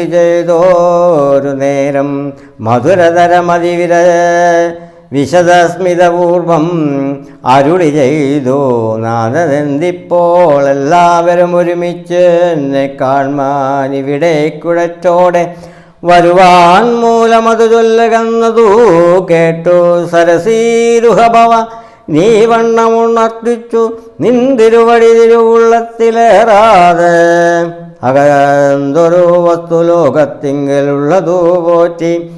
ചെയ്തോരു നേരം മധുരതരമതിവിര വിശദസ്മിതപൂർവം അരുളി ചെയ്തു നാഥനെന്തിപ്പോൾ എല്ലാവരും ഒരുമിച്ച് എന്നെ കാൺമാൻ ഇവിടെ കുഴച്ചോടെ വരുവാൻ മൂലമതു ചൊല്ലുകന്നതു കേട്ടു സരസീരുഹഭവ നീ വണ്ണമുണർത്തിച്ചു നിന്തിരുവടി തിരുവുള്ളത്തിലേറാതെ അകന്തൊരു വസ്തു ലോകത്തിങ്കലുള്ളതു പോറ്റി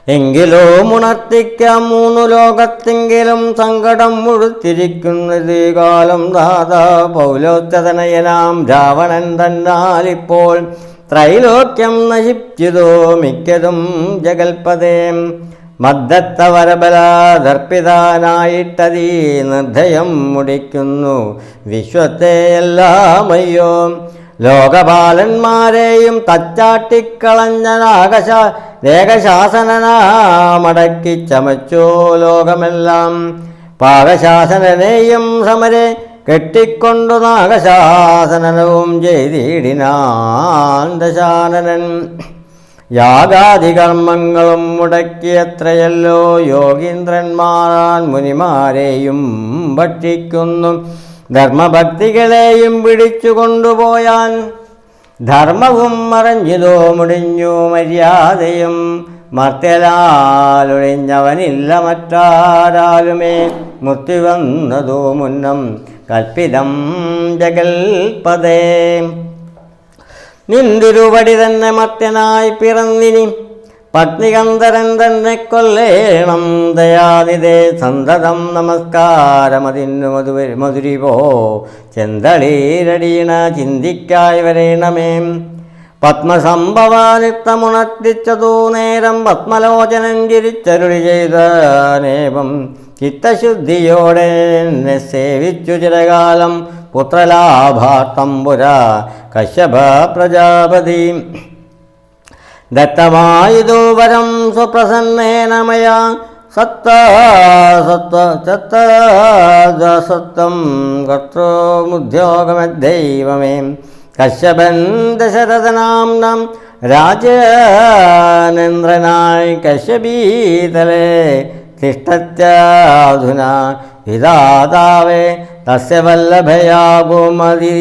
എങ്കിലോ ഉണർത്തിക്കാം മൂന്നു ലോകത്തെങ്കിലും സങ്കടം മുഴുത്തിരിക്കുന്നത് കാലം ദാതാ പൗലോത്തതനയനാം രാവണൻ തന്നാലിപ്പോൾ ത്രൈലോക്യം നശിപ്പിച്ചതോ മിക്കതും ജഗൽപദേ മദ്ദത്തവരബലാദർപ്പിതാനായിട്ടതീ നിർദ്ധയം മുടിക്കുന്നു വിശ്വത്തെ എല്ലാമയ്യോ ലോകപാലന്മാരെയും തച്ചാട്ടിക്കളഞ്ഞ രേഖശാസനനാമടക്കി ചമച്ചോ ലോകമെല്ലാം പാകശാസനനെയും സമരെ കെട്ടിക്കൊണ്ടു നാഗശാസനവും ചെയ്തിടിനാൻ ദശാനനൻ യാഗാദികർമ്മങ്ങളും മുടക്കിയത്രയല്ലോ യോഗീന്ദ്രന്മാരാൻ മുനിമാരെയും ഭക്ഷിക്കുന്നു ധർമ്മഭക്തികളെയും പിടിച്ചു കൊണ്ടുപോയാൻ ധർമ്മവും മറഞ്ഞിതോ മുടിഞ്ഞു മര്യാദയും മർത്യലാലൊഴിഞ്ഞവനില്ല മറ്റാരാലുമേ മുക്തി വന്നതോ മുന്നം കൽപ്പിതം ജഗൽപദേ നിന്തിരുവടി തന്നെ മർത്യനായി പിറന്നിനി പത്നികന്ധരൻ തന്നെ കൊല്ലേണം ദയാനിതേ സന്തതം നമസ്കാരമതിന്നു മധുരിപോ ചെന്തളീരടീണ ചിന്തിക്കായി വരേണമേ പത്മസംഭവാനിത്തമുണർത്തിച്ചതൂ നേരം പത്മലോചനൻ ചിരിച്ചരുളി ചെയ്തനേവം ചിത്തശുദ്ധിയോടെ എന്നെ സേവിച്ചു ചിരകാലം പുത്രലാഭാർത്ഥം പുരാ കശ്യപ പ്രജാപതി ദത്തമായതു വരം സ്വപ്രസന്നേന മയാ സത്തം കർത്തൃമുദ്യോഗമദ്ദൈവമേ കശ്യപൻ ദശരഥനാംനം രാജേന്ദ്രനായി കശ്യപീതലേ തിഷ്ടത്യാധുനാ വിധാതാവേ തസ്യ വല്ലഭയാകുമതി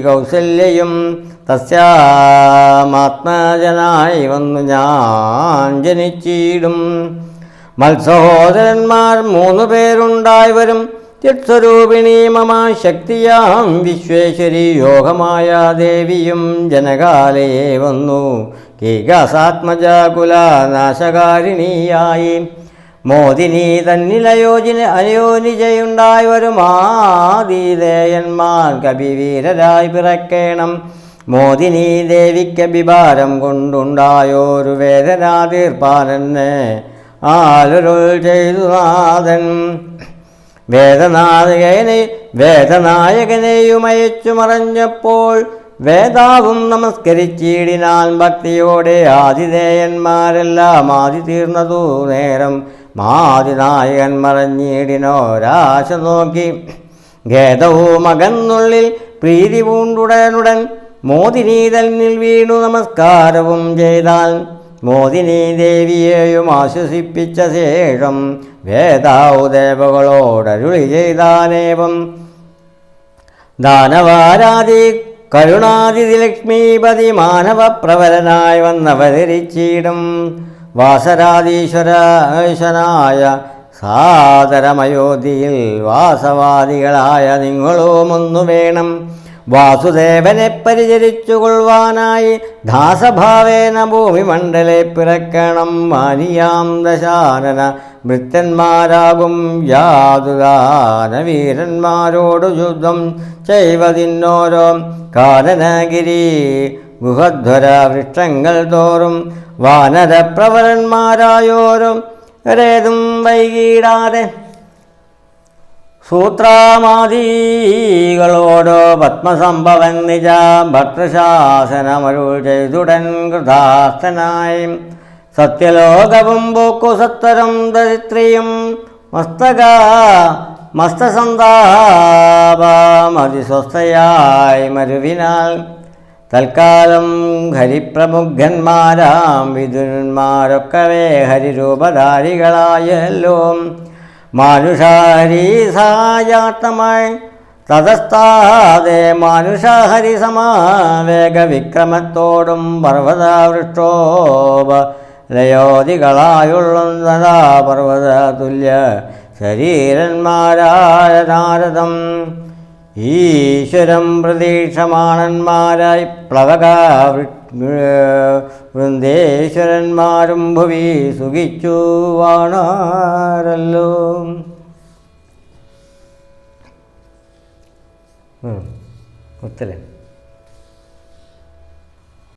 കൗസല്യയും തസ്യാത്മജനായി വന്നു ഞാൻ ജനിച്ചിടും മത്സഹോദരന്മാർ 3 പേരുണ്ടായി വരും ചിത്സ്വരൂപിണി മമ ശക്തിയാം വിശ്വേശ്വരി യോഗമായ ദേവിയും ജനകാലയെ വന്നു കീകാസാത്മജകുലനാശകാരിണിയായി മോദിനി അയോനിജയുണ്ടായി വരും ആദിദേയന്മാർ കവിവീരരായി പിറക്കേണം മോദിനി ദേവിക്കഭിഭാരം കൊണ്ടുണ്ടായോരു വേദനാ തീർപ്പാനെന്നെ ആലൊരുൾ ചെയ്തു നാഥൻ വേദനായകനെയും അയച്ചു മറഞ്ഞപ്പോൾ വേദാവും നമസ്കരിച്ചിടിനാൻ ഭക്തിയോടെ ആതിഥേയന്മാരെല്ലാം ആദി തീർന്നതു നേരം മാതിനായകൻ മറഞ്ഞിടിനോരാശ നോക്കി ഖേദവും അകന്നുള്ളിൽ പ്രീതി പൂണ്ടുടനുടൻ മോദിനി തന്നിൽ വീണു നമസ്കാരവും ചെയ്താൽ മോദിനി ദേവിയെയും ആശ്വസിപ്പിച്ച ശേഷം വേദാവു ദേവകളോടരുളി ചെയ്താനേവം ദാനവാരാദി കരുണാതിഥി ലക്ഷ്മീപതി മാനവപ്രവരനായി വന്നവതരിച്ചിടും വാസരാധീശ്വരനായ സാദരമയോധിയിൽ വാസവാദികളായ നിങ്ങളും ഒന്നു വേണം വാസുദേവനെ പരിചരിച്ചു കൊള്ളുവാനായി ദാസഭാവേന ഭൂമിമണ്ഡലെ പിറക്കണം മാനിയാം ദശാനന ഭൃത്യന്മാരാകും യാതുദാനവീരന്മാരോടു യുദ്ധം ചെയ്വതിന്നോരോ കാനനഗിരി ഗുഹധ്വര വൃക്ഷങ്ങൾ തോറും വാനരപ്രവരന്മാരായോരും രേതും വൈകിടാതെ സൂത്രാമാദികളോടോ പത്മസംഭവൻ നിജ ഭർത്തൃശാസനമരുൾ ചെയ്തുടൻ കൃതാർത്ഥനായി സത്യലോകവും പോക്കു സത്വരം ദരിദ്രിയും മസ്തസന്താപമതിസ്വസ്ഥയായി മരുവിനാൽ തൽക്കാലം ഹരിപ്രമുഖന്മാരാം വിദുരന്മാരൊക്കവേ ഹരിരൂപധാരികളായല്ലോ. മാനുഷഹരിസായാത്തമായി തതസ്ഥാതെ മാനുഷഹരിസമാവേഗവിക്രമത്തോടും പർവ്വതവൃഷ്ടോപലയോധികളായുള്ളതാ പർവ്വത തുല്യ ശരീരന്മാരായ നാരദം ഈശ്വരം പ്രതീക്ഷമാണന്മാരായി പ്ലവക വൃന്ദേശ്വരന്മാരും ഭുവി സുഖിച്ചു വാണാരല്ലോ. ഒത്തല്ലേ?